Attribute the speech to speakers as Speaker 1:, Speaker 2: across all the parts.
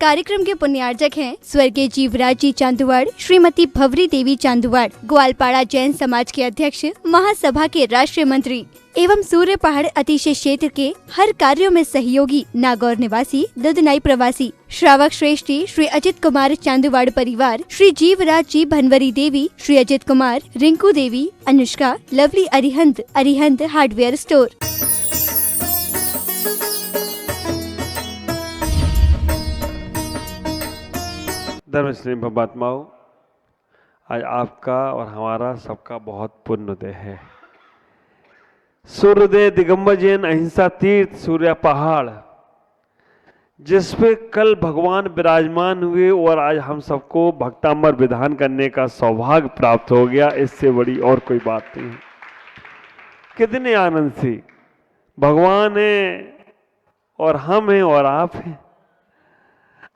Speaker 1: कार्यक्रम के पुण्यार्जक हैं स्वर्गीय जीवराज जी चांदुवाड़, श्रीमती भवरी देवी चांदुवाड़, ग्वालपाड़ा जैन समाज के अध्यक्ष, महासभा के राष्ट्रीय मंत्री एवं सूर्य पहाड़ अतिशय क्षेत्र के हर कार्यों में सहयोगी, नागौर निवासी, दुधनाई प्रवासी, श्रावक श्रेष्ठी श्री अजित कुमार चांदुवाड़ परिवार, Shri Jeevraj ji Bhanwari Devi, Shri Ajit Kumar, Rinku Devi, Anushka, lovely Arihant hardware store.
Speaker 2: धर्म स्नेही महात्माओं, आज आपका और हमारा सबका बहुत पुण्योदय है। सूर्योदय दिगंबर जैन अहिंसा तीर्थ सूर्य पहाड़, जिसपे कल भगवान विराजमान हुए और आज हम सबको भक्तामर विधान करने का सौभाग्य प्राप्त हो गया, इससे बड़ी और कोई बात नहीं। कितने आनंद से भगवान है और हम हैं और आप हैं।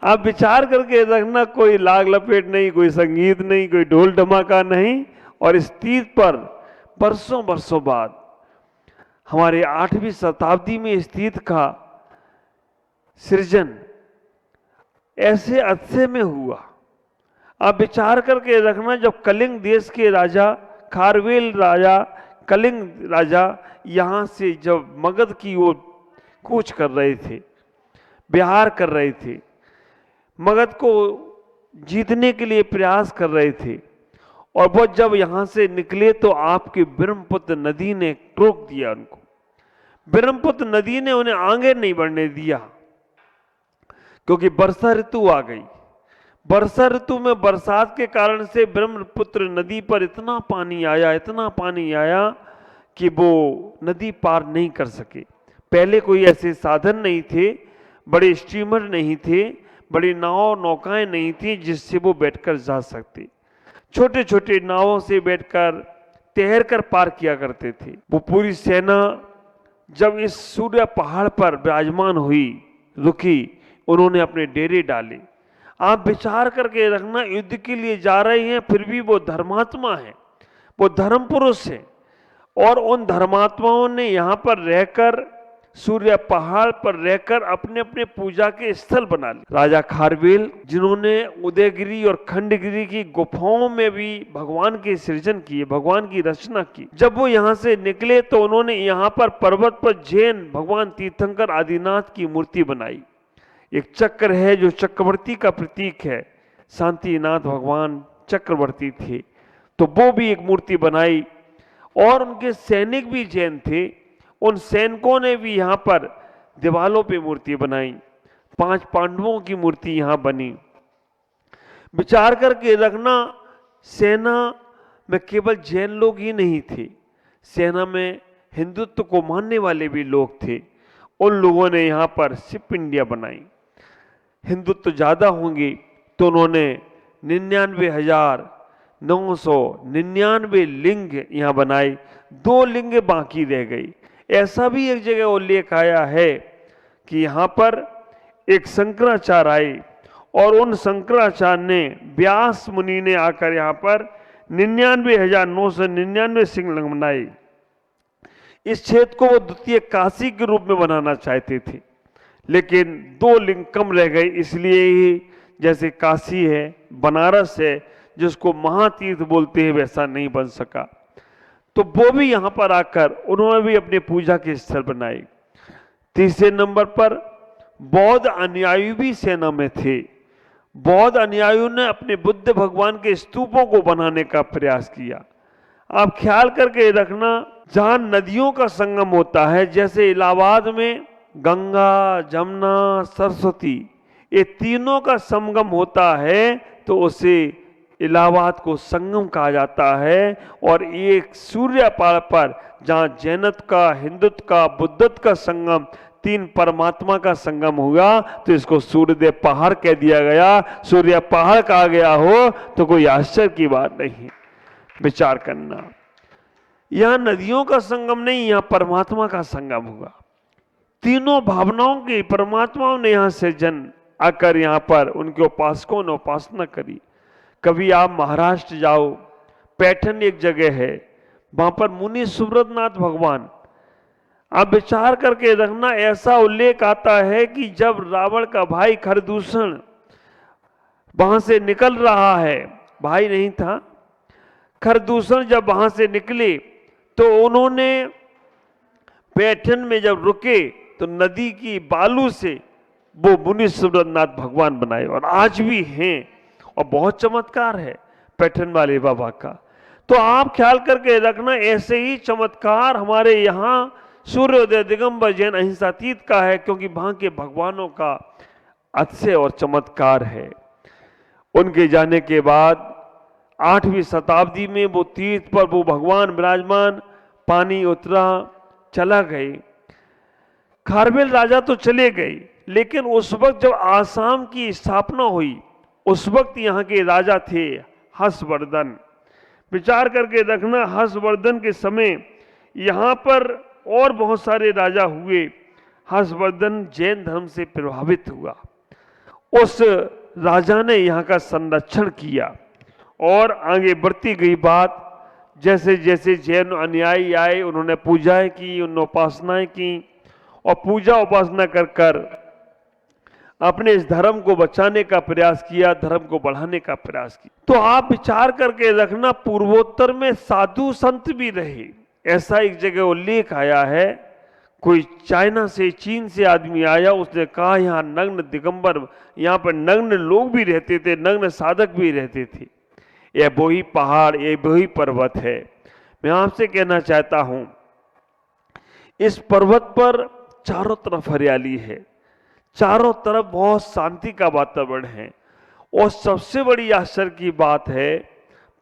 Speaker 2: आप विचार करके रखना, कोई लाग लपेट नहीं, कोई संगीत नहीं, कोई ढोल धमाका नहीं, और इस तीर्थ पर बरसों बरसों बाद हमारे 8वीं शताब्दी में इस तीर्थ का सृजन ऐसे अरसे में हुआ। आप विचार करके रखना, जब कलिंग देश के राजा खारवेल राजा, कलिंग राजा यहाँ से जब मगध की ओर कूच कर रहे थे, विहार कर रहे थे, मगध को जीतने के लिए प्रयास कर रहे थे, और वो जब यहाँ से निकले तो आपकी ब्रह्मपुत्र नदी ने रोक दिया उनको। ब्रह्मपुत्र नदी ने उन्हें आगे नहीं बढ़ने दिया, क्योंकि वर्षा ऋतु आ गई। वर्षा ऋतु में बरसात के कारण से ब्रह्मपुत्र नदी पर इतना पानी आया कि वो नदी पार नहीं कर सके। पहले कोई ऐसे साधन नहीं थे, बड़े स्टीमर नहीं थे, बड़ी नौकाएं नहीं थी जिससे वो बैठकर जा सकते। छोटे छोटे नावों से बैठकर तैर कर पार किया करते थे। वो पूरी सेना जब इस सूर्य पहाड़ पर विराजमान हुई, रुकी, उन्होंने अपने डेरे डाले। आप विचार करके रखना, युद्ध के लिए जा रहे हैं, फिर भी वो धर्मात्मा है, वो धर्म पुरुष है, और उन धर्मात्माओं ने यहाँ पर रहकर, सूर्य पहाड़ पर रहकर अपने अपने पूजा के स्थल बना लिए। राजा खारवेल, जिन्होंने उदयगिरी और खंडगिरी की गुफाओं में भी भगवान के सृजन किए, भगवान की रचना की। जब वो यहाँ से निकले तो उन्होंने यहाँ पर पर्वत पर जैन भगवान तीर्थंकर आदिनाथ की मूर्ति बनाई। एक चक्र है जो चक्रवर्ती का प्रतीक है, शांतिनाथ भगवान चक्रवर्ती थे, तो वो भी एक मूर्ति बनाई। और उनके सैनिक भी जैन थे, उन सैनिकों ने भी यहाँ पर दीवालों पे मूर्ति बनाई। 5 पांडवों की मूर्ति यहाँ बनी। विचार करके रखना, सेना में केवल जैन लोग ही नहीं थे, सेना में हिंदुत्व को मानने वाले भी लोग थे। उन लोगों ने यहाँ पर शिप इंडिया बनाई। हिंदुत्व ज़्यादा होंगे तो उन्होंने 99,999 लिंग यहाँ बनाए, 2 लिंग बाकी रह गई। ऐसा भी एक जगह उल्लेख आया है कि यहाँ पर एक शंकराचार्य आए, और उन शंकराचार्य ने, व्यास मुनि ने आकर यहाँ पर 99,999 शिवलिंग बनाए। इस क्षेत्र को वो द्वितीय काशी के रूप में बनाना चाहते थे, लेकिन 2 लिंग कम रह गए। इसलिए ही जैसे काशी है, बनारस है, जिसको महातीर्थ बोलते हैं, वैसा नहीं बन सका। तो वो भी यहाँ पर आकर उन्होंने भी अपने पूजा के स्थल बनाए। तीसरे नंबर पर बौद्ध अनुयायी भी सेना में थे। बौद्ध अनुयायियों ने अपने बुद्ध भगवान के स्तूपों को बनाने का प्रयास किया। आप ख्याल करके रखना, जहाँ नदियों का संगम होता है, जैसे इलाहाबाद में गंगा, जमुना, सरस्वती, ये तीनों का संगम होता है, तो उसे इलाहाबाद को संगम कहा जाता है। और एक सूर्य पहाड़ पर जहाँ जैनत्व का, हिंदुत्व का, बुद्धत्व का संगम, 3 परमात्मा का संगम हुआ, तो इसको सूर्योदय पहाड़ कह दिया गया। सूर्य पहाड़ कहा गया हो तो कोई आश्चर्य की बात नहीं। विचार करना, यहाँ नदियों का संगम नहीं, यहाँ परमात्मा का संगम हुआ। तीनों भावनाओं की परमात्माओं ने यहाँ से जन आकर यहाँ पर उनके उपासकों ने उपासना करी। कभी आप महाराष्ट्र जाओ, पैठन एक जगह है, वहां पर मुनि सुब्रतनाथ भगवान, आप विचार करके रखना, ऐसा उल्लेख आता है कि जब रावण का भाई खरदूषण वहां से निकल रहा है, भाई नहीं था। खरदूषण जब वहां से निकले तो उन्होंने पैठन में जब रुके तो नदी की बालू से वो मुनि सुरेंद्रनाथ भगवान बनाए और आज भी हैं और बहुत चमत्कार है पैठन वाले बाबा का। तो आप ख्याल करके रखना, ऐसे ही चमत्कार हमारे यहाँ सूर्योदय दिगंबर जैन अहिंसातीत का है, क्योंकि वहां के भगवानों का अतिशय और चमत्कार है। उनके जाने के बाद 8वीं शताब्दी में वो तीर्थ पर वो भगवान विराजमान, पानी उतरा, चला गए। खारवेल राजा तो चले गए, लेकिन उस वक्त जब आसाम की स्थापना हुई उस वक्त यहाँ के राजा थे हर्षवर्धन। विचार करके रखना, हर्षवर्धन के समय यहाँ पर और बहुत सारे राजा हुए। हर्षवर्धन जैन धर्म से प्रभावित हुआ, उस राजा ने यहाँ का संरक्षण किया और आगे बढ़ती गई बात। जैसे जैसे जैन अनुयायी आए, उन्होंने पूजाएं की, उन्होंने उपासनाएं की और पूजा उपासना कर कर अपने इस धर्म को बचाने का प्रयास किया, धर्म को बढ़ाने का प्रयास किया। तो आप विचार करके रखना, पूर्वोत्तर में साधु संत भी रहे। ऐसा एक जगह उल्लेख आया है, कोई चाइना से, चीन से आदमी आया, उसने कहा यहाँ नग्न दिगंबर, यहाँ पर नग्न लोग भी रहते थे, नग्न साधक भी रहते थे। यह वही पहाड़, यह वही पर्वत है। मैं आपसे कहना चाहता हूं, इस पर्वत पर चारों तरफ हरियाली है, चारों तरफ बहुत शांति का वातावरण है। और सबसे बड़ी आश्चर्य की बात है,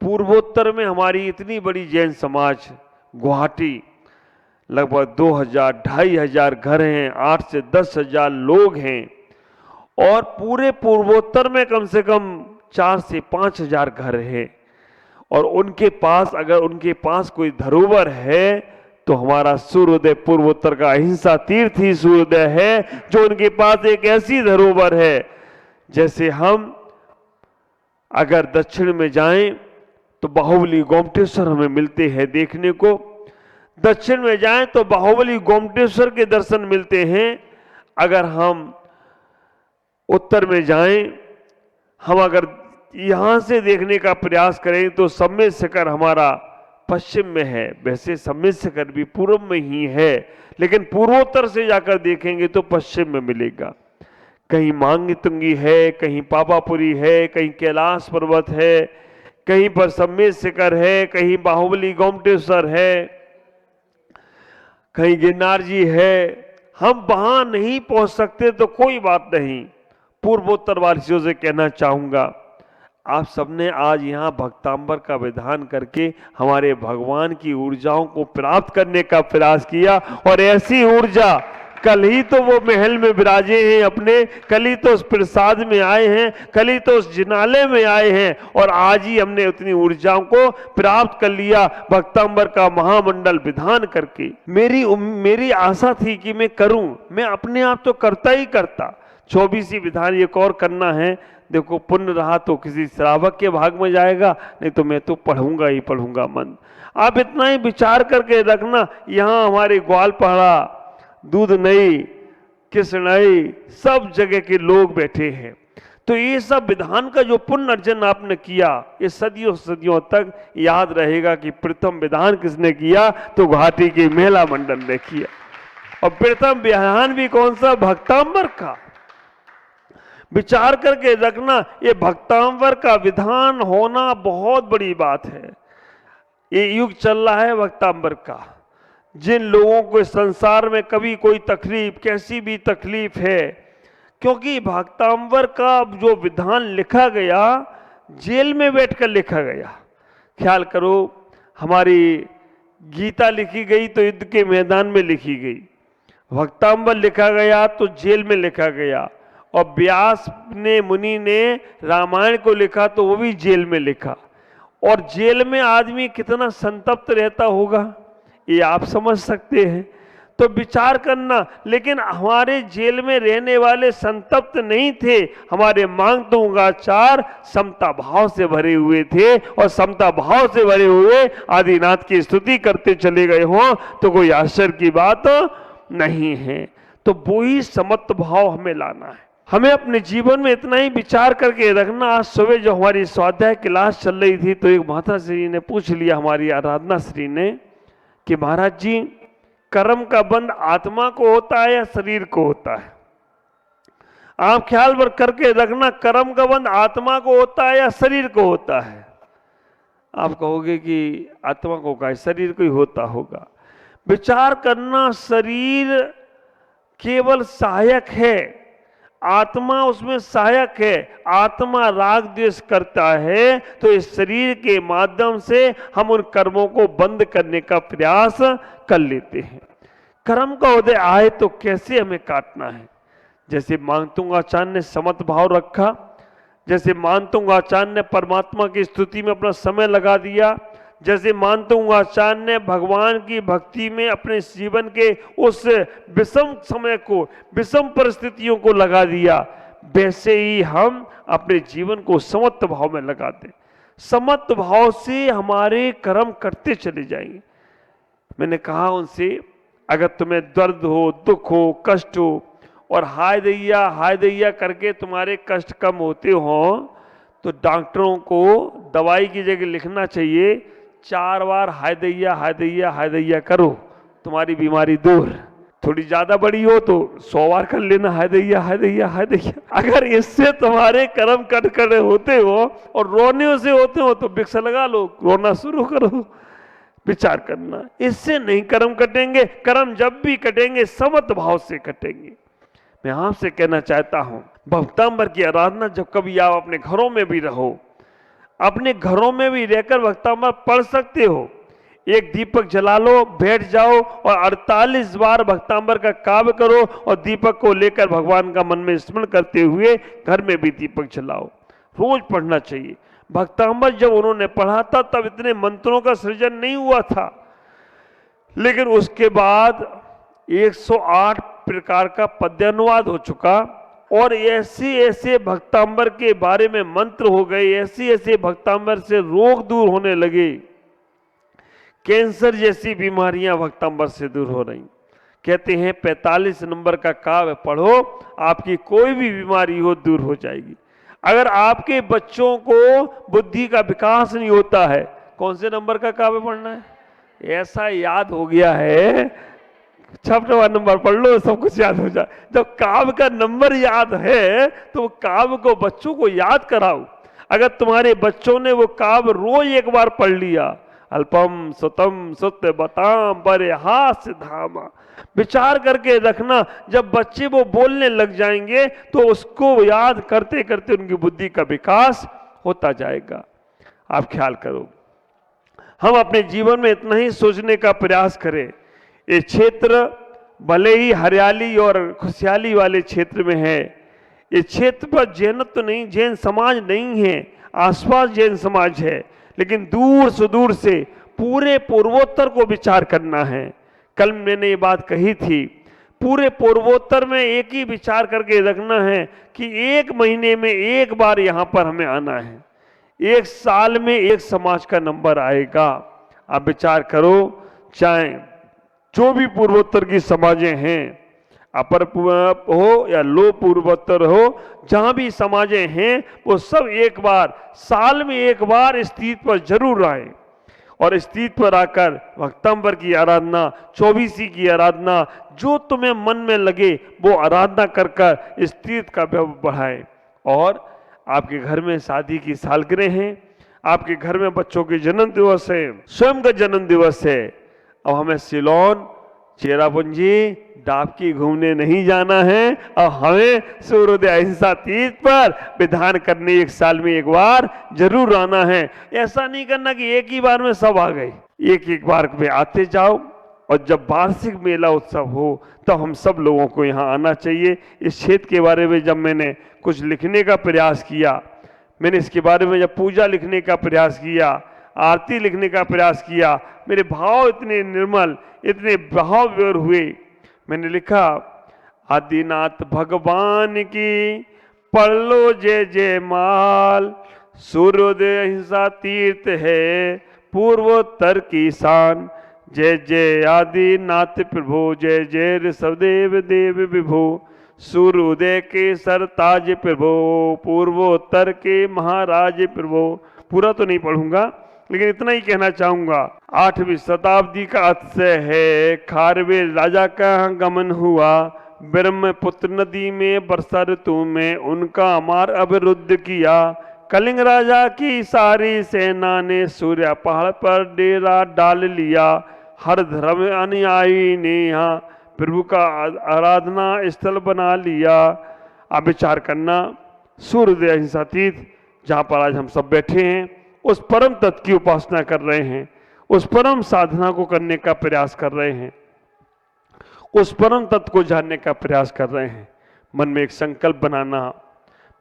Speaker 2: पूर्वोत्तर में हमारी इतनी बड़ी जैन समाज, गुवाहाटी लगभग 2000-2500 घर हैं, 8 से 10,000 लोग हैं और पूरे पूर्वोत्तर में कम से कम 4 से 5,000 घर हैं। और उनके पास, अगर उनके पास कोई धरोहर है तो हमारा सूर्योदय पूर्वोत्तर का अहिंसा तीर्थ ही सूर्योदय है, जो उनके पास एक ऐसी धरोहर है। जैसे हम अगर दक्षिण में जाएं तो बाहुबली गोमटेश्वर हमें मिलते हैं देखने को, दक्षिण में जाएं तो बाहुबली गोमटेश्वर के दर्शन मिलते हैं। अगर हम उत्तर में जाएं, हम अगर यहां से देखने का प्रयास करें तो सम्मेद शिखर हमारा पश्चिम में है, वैसे सम्मेद शिखर भी पूर्व में ही है, लेकिन पूर्वोत्तर से जाकर देखेंगे तो पश्चिम में मिलेगा। कहीं मांगी तुंगी है, कहीं पापापुरी है, कहीं कैलाश पर्वत है, कहीं पर सम्मेद शिखर है, कहीं बाहुबली गोमटेश्वर है, कहीं गिरनार जी है। हम वहां नहीं पहुंच सकते तो कोई बात नहीं, पूर्वोत्तर वासियों से कहना चाहूंगा, आप सबने आज यहाँ भक्तांबर का विधान करके हमारे भगवान की ऊर्जाओं को प्राप्त करने का प्रयास किया। और ऐसी ऊर्जा, कल ही तो वो महल में विराजे हैं अपने, कल ही तो उस प्रसाद में आए हैं, कल ही तो उस जिनालय में आए हैं और आज ही हमने उतनी ऊर्जाओं को प्राप्त कर लिया भक्तांबर का महामंडल विधान करके। मेरी आशा थी कि मैं करूं, मैं अपने आप तो करता ही करता, 24 विधान एक और करना है। देखो, पुण्य रहा तो किसी श्रावक के भाग में जाएगा, नहीं तो मैं तो पढ़ूंगा ही पढ़ूंगा मन। आप इतना ही विचार करके रखना, यहाँ हमारे ग्वालपाड़ा, दूधनई, कृष्णई, सब जगह के लोग बैठे हैं। तो ये सब विधान का जो पुण्य अर्जन आपने किया, ये सदियों सदियों तक याद रहेगा कि प्रथम विधान किसने किया, तो गुवाहाटी के महिला मंडल ने किया। और प्रथम विधान भी कौन सा, भक्तांबर का। विचार करके रखना, ये भक्तांबर का विधान होना बहुत बड़ी बात है। ये युग चल रहा है भक्तांबर का। जिन लोगों को इस संसार में कभी कोई तकलीफ, कैसी भी तकलीफ है, क्योंकि भक्तांबर का जो विधान लिखा गया, जेल में बैठकर लिखा गया। ख्याल करो, हमारी गीता लिखी गई तो युद्ध के मैदान में लिखी गई, भक्तांबर लिखा गया तो जेल में लिखा गया, और व्यास ने, मुनि ने रामायण को लिखा तो वो भी जेल में लिखा। और जेल में आदमी कितना संतप्त रहता होगा, ये आप समझ सकते हैं। तो विचार करना, लेकिन हमारे जेल में रहने वाले संतप्त नहीं थे, हमारे मांगतुंगाचार समता भाव से भरे हुए थे, और समता भाव से भरे हुए आदिनाथ की स्तुति करते चले गए हों तो कोई आश्चर्य की बात नहीं है। तो वही समत्व भाव हमें लाना है। हमें अपने जीवन में इतना ही विचार करके रखना। आज सुबह जो हमारी स्वाध्याय क्लास चल रही थी तो एक माता श्री ने पूछ लिया, हमारी आराधना श्री ने, कि महाराज जी कर्म का बंध आत्मा को होता है या शरीर को होता है? आप ख्याल भर करके रखना, कर्म का बंध आत्मा को होता है या शरीर को होता है? आप कहोगे कि आत्मा को का, शरीर को ही होता होगा। विचार करना, शरीर केवल सहायक है, आत्मा उसमें सहायक है। आत्मा राग द्वेष करता है तो इस शरीर के माध्यम से हम उन कर्मों को बंद करने का प्रयास कर लेते हैं। कर्म का उदय आए तो कैसे हमें काटना है। जैसे मानतुंग आचार्य ने समत भाव रखा, जैसे मानतुंग आचार्य ने परमात्मा की स्तुति में अपना समय लगा दिया, जैसे मानतुंग आचार्य ने भगवान की भक्ति में अपने जीवन के उस विषम समय को, विषम परिस्थितियों को लगा दिया, वैसे ही हम अपने जीवन को समत्त भाव में लगा दें। समत्त भाव से हमारे कर्म करते चले जाएंगे। मैंने कहा उनसे, अगर तुम्हें दर्द हो, दुख हो, कष्ट हो और हाय दैया करके तुम्हारे कष्ट कम होते हो तो डॉक्टरों को दवाई की जगह लिखना चाहिए 4 बार हाय दैया करो, तुम्हारी बीमारी दूर। थोड़ी ज्यादा बड़ी हो तो 100 बार कर लेना हाय दैया। अगर इससे तुम्हारे कर्म कट कर होते हो और रोने से होते हो तो विक्स लगा लो, रोना शुरू करो। विचार करना, इससे नहीं कर्म कटेंगे। कर्म जब भी कटेंगे समत भाव से कटेंगे। मैं आपसे कहना चाहता हूं, भक्तांबर की आराधना जब कभी आप अपने घरों में भी रहो, अपने घरों में भी रहकर भक्तांबर पढ़ सकते हो। एक दीपक जला लो, बैठ जाओ और 48 बार भक्तांबर का काव्य करो और दीपक को लेकर भगवान का मन में स्मरण करते हुए घर में भी दीपक जलाओ। रोज पढ़ना चाहिए। भक्तांबर जब उन्होंने पढ़ा था तब इतने मंत्रों का सृजन नहीं हुआ था, लेकिन उसके बाद 108 प्रकार का पद्यानुवाद हो चुका और ऐसे ऐसे भक्तांबर के बारे में मंत्र हो गए, ऐसे ऐसे भक्तांबर से रोग दूर होने लगे। कैंसर जैसी बीमारियां भक्तांबर से दूर हो रही। कहते हैं 45 नंबर का काव्य पढ़ो, आपकी कोई भी बीमारी हो दूर हो जाएगी। अगर आपके बच्चों को बुद्धि का विकास नहीं होता है, कौन से नंबर का काव्य पढ़ना है? ऐसा याद हो गया है, 6वां नंबर पढ़ लो, सब कुछ याद हो जाए। जब काव्य का नंबर याद है तो काव्य को बच्चों को याद कराओ। अगर तुम्हारे बच्चों ने वो काव्य रोज एक बार पढ़ लिया, अल्पम सुतम सुत्य बताम बरे हास्य धामा, विचार करके रखना, जब बच्चे वो बोलने लग जाएंगे तो उसको याद करते करते उनकी बुद्धि का विकास होता जाएगा। आप ख्याल करो, हम अपने जीवन में इतना ही सोचने का प्रयास करें। ये क्षेत्र भले ही हरियाली और खुशहाली वाले क्षेत्र में है, ये क्षेत्र पर जैनत्व नहीं, जैन समाज नहीं है, आसपास जैन समाज है, लेकिन दूर सुदूर से पूरे पूर्वोत्तर को विचार करना है। कल मैंने ये बात कही थी, पूरे पूर्वोत्तर में एक ही विचार करके रखना है कि 1 महीने में एक बार यहाँ पर हमें आना है। 1 साल में एक समाज का नंबर आएगा। आप विचार करो, चाहे जो भी पूर्वोत्तर की समाजें हैं, अपर हो या लो पूर्वोत्तर हो, जहां भी समाजें हैं वो सब एक बार, साल में एक बार इस तीर्थ पर जरूर आए और इस तीर्थ पर आकर भक्तांबर की आराधना, 24 की आराधना, जो तुम्हें मन में लगे वो आराधना कर कर इस तीर्थ का वैभव बढ़ाएं। और आपके घर में शादी की सालगिरह हैं, आपके घर में बच्चों के जन्म दिवस है, स्वयं का जन्म दिवस है। अब हमें सिलोन, चेरापूंजी, डाबकी घूमने नहीं जाना है, और हमें सूर्योदय अहिंसा तीर्थ पर विधान करने 1 साल में एक बार जरूर आना है। ऐसा नहीं करना कि एक ही बार में सब आ गए, एक एक बार में आते जाओ। और जब वार्षिक मेला उत्सव हो तो हम सब लोगों को यहाँ आना चाहिए। इस क्षेत्र के बारे में जब मैंने कुछ लिखने का प्रयास किया, मैंने इसके बारे में जब पूजा लिखने का प्रयास किया, आरती लिखने का प्रयास किया, मेरे भाव इतने निर्मल, इतने भावविभोर हुए। मैंने लिखा, आदिनाथ भगवान की पढ़ लो जय जय माल, सूर्योदय अहिंसा तीर्थ है पूर्वोत्तर की शान। जय जय आदिनाथ प्रभु, जय जय ऋषभदेव देव विभु, सूर्योदय के सरताज प्रभो, पूर्वोत्तर के महाराज प्रभो। पूरा तो नहीं पढ़ूंगा, लेकिन इतना ही कहना चाहूंगा। 8वीं शताब्दी का अतिशय है, खारवेल राजा का गमन हुआ, ब्रह्मपुत्र नदी में वर्षा ऋतु में उनका अमार अविरुद्ध किया। कलिंग राजा की सारी सेना ने सूर्या पहाड़ पर डेरा डाल लिया। हर धर्म अनुयायी ने यहाँ प्रभु का आराधना स्थल बना लिया। आप विचार करना, सूर्योदय अहिंसातीत जहाँ पर आज हम सब बैठे हैं, उस परम तत्व की उपासना कर रहे हैं, उस परम साधना को करने का प्रयास कर रहे हैं, उस परम तत्व को जानने का प्रयास कर रहे हैं। मन में एक संकल्प बनाना,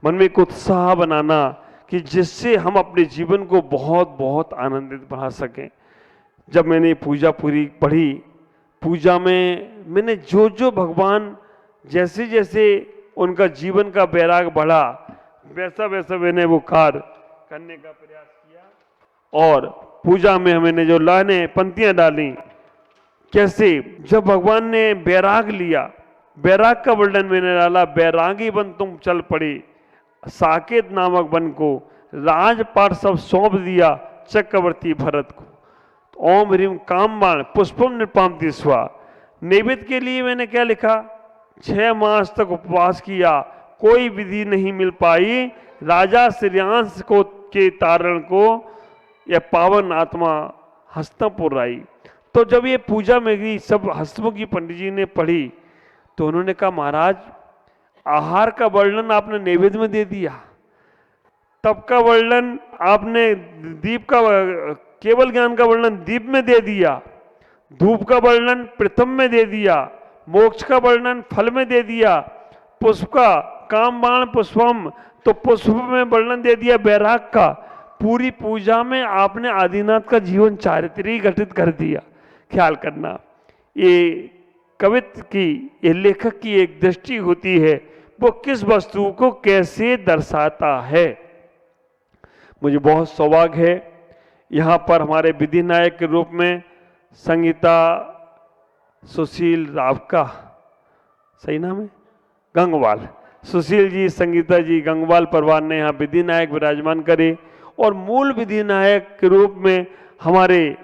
Speaker 2: मन में एक उत्साह बनाना कि जिससे हम अपने जीवन को बहुत बहुत आनंदित बना सकें। जब मैंने पूजा पूरी पढ़ी, पूजा में मैंने जो जो भगवान जैसे जैसे उनका जीवन का वैराग बढ़ा, वैसा वैसा मैंने वो कार्य करने का प्रयास किया। और पूजा में मैंने जो लाने पंक्तियां डाली, कैसे जब भगवान ने बैराग लिया, बैराग का वर्णन मैंने डाला। बैरागी बन तुम चल पड़ी, साकेत नामक वन को राजपाट सब सौंप दिया चक्रवर्ती भरत को। तो ओम ह्रीम कामबाण पुष्पम नृपामति स्वा। नैवेद्य के लिए मैंने क्या लिखा, 6 मास तक उपवास किया, कोई विधि नहीं मिल पाई। राजा श्रेयांश को के तारण को यह पावन आत्मा हस्तपुर आई। तो जब ये पूजा में गई, सब हस्तमुखी पंडित जी ने पढ़ी, तो उन्होंने कहा महाराज आहार का वर्णन आपने नैवेद्य में दे दिया, तप का वर्णन आपने दीप का, केवल ज्ञान का वर्णन दीप में दे दिया, धूप का वर्णन प्रथम में दे दिया, मोक्ष का वर्णन फल में दे दिया, पुष्प का कामबाण पुष्पम तो पुष्प में वर्णन दे दिया बैराग का। पूरी पूजा में आपने आदिनाथ का जीवन चारित्र ही घटित कर दिया। ख्याल करना, ये कवित्व की, ये लेखक की एक दृष्टि होती है, वो किस वस्तु को कैसे दर्शाता है। मुझे बहुत सौभाग्य है यहाँ पर हमारे विधि नायक के रूप में संगीता सुशील राव का, सही नाम है, गंगवाल, सुशील जी, संगीता जी गंगवाल परिवार ने यहाँ विधि नायक विराजमान करे। और मूल विधि नायक के रूप में हमारे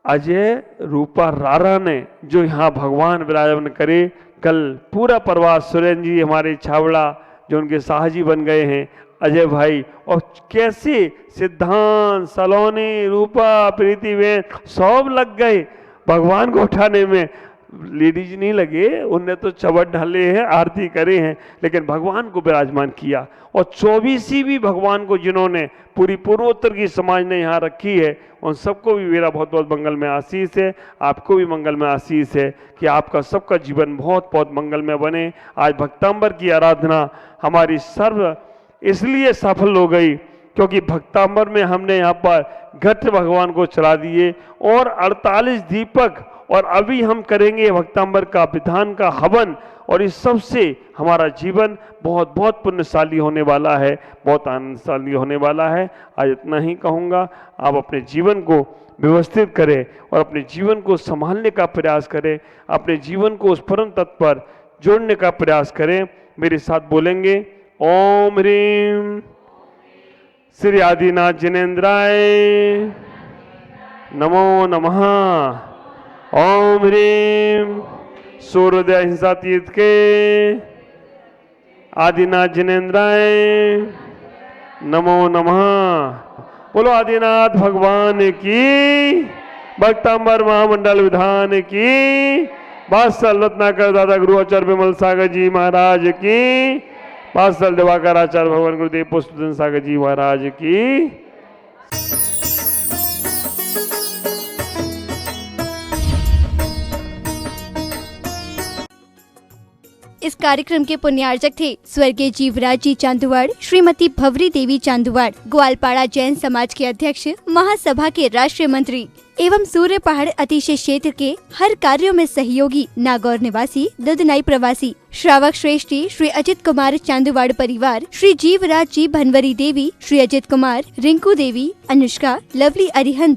Speaker 2: अजय रूपा रारा ने जो यहाँ भगवान विराजमान करे। कल पूरा परिवार, सुरेंद्र जी हमारे छावड़ा जो उनके साहजी बन गए हैं, अजय भाई, और कैसे सिद्धांत, सलोनी, रूपा, प्रीति वे सब लग गए भगवान को उठाने में। लेडीज नहीं लगे, उनने तो चबट ढाले हैं, आरती करे हैं, लेकिन भगवान को विराजमान किया। और 24वीं भी भगवान को जिन्होंने पूरी पूर्वोत्तर की समाज ने यहाँ रखी है, उन सबको भी मेरा बहुत बहुत मंगलमय आशीष है। आपको भी मंगलमय आशीष है कि आपका सबका जीवन बहुत बहुत मंगलमय बने। आज भक्तांबर की आराधना हमारी सर्व इसलिए सफल हो गई क्योंकि भक्तांबर में हमने यहाँ पर घट भगवान को चढ़ा दिए और 48 दीपक, और अभी हम करेंगे भक्तांबर का विधान का हवन, और इस सब से हमारा जीवन बहुत बहुत पुण्यशाली होने वाला है, बहुत आनंदशाली होने वाला है। आज इतना ही कहूँगा, आप अपने जीवन को व्यवस्थित करें और अपने जीवन को संभालने का प्रयास करें, अपने जीवन को उस परम तत्व पर जोड़ने का प्रयास करें। मेरे साथ बोलेंगे ओम ह्रीम श्री आदिनाथ जिनेन्द्राय नमो नमः। ओम ह्रीम सूर्योदय अहिंसातीत के आदिनाथ जिनेन्द्राय नमो नमः। बोलो आदिनाथ भगवान की, भक्तांबर महामंडल विधान की, बादशाह रत्नाकर दादा गुरु आचार्य विमल सागर जी महाराज की, बादशाह दिवाकर आचार्य भगवान गुरुदेव पुष्पचंद्र सागर जी महाराज की।
Speaker 1: इस कार्यक्रम के पुण्यार्जक थे स्वर्गीय जीवराज जी चांदुवाड़, श्रीमती भवरी देवी चांदुवाड़, ग्वालपाड़ा जैन समाज के अध्यक्ष, महासभा के राष्ट्रीय मंत्री एवं सूर्य पहाड़ अतिशय क्षेत्र के हर कार्यों में सहयोगी, नागौर निवासी, दुधनाई प्रवासी, श्रावक श्रेष्ठी श्री अजित कुमार चांदुवाड़ परिवार, श्री जीवराज जी, भनवरी देवी, श्री अजित कुमार, रिंकू देवी, अनुष्का, लवली अरिहंत,